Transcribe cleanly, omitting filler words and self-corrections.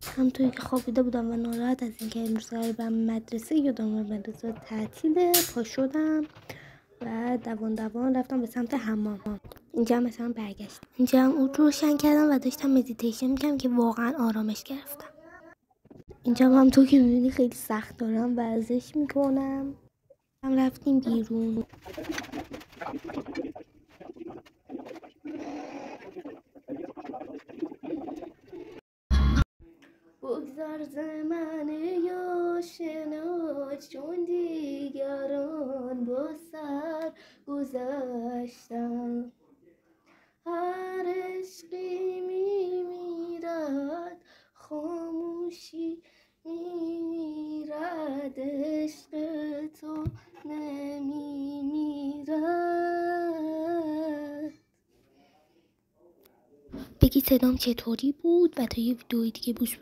همونطوری که خوابیده بودم و ناراحت از اینکه امروز قراره برم مدرسه، یادم اومد مدرسه تعطیله. پا شدم و دوان رفتم به سمت حمام. اینجا هم مثلا برگشتم، اینجا هم اون روشن کردم و داشتم مدیتیشن میکردم که واقعا آرامش گرفتم. اینجا هم تو که میبینی خیلی سخت دارم ورزش میکنم. هم رفتیم بیرون. بگذار زمن آشنا چون دیگران با سر گذشتم. هر عشقی میمیرد، خاموشی میمیرد، عشق تو نمیمیرد. بگی صدام چطوری بود و تا یه ویدیوی دیگه بوس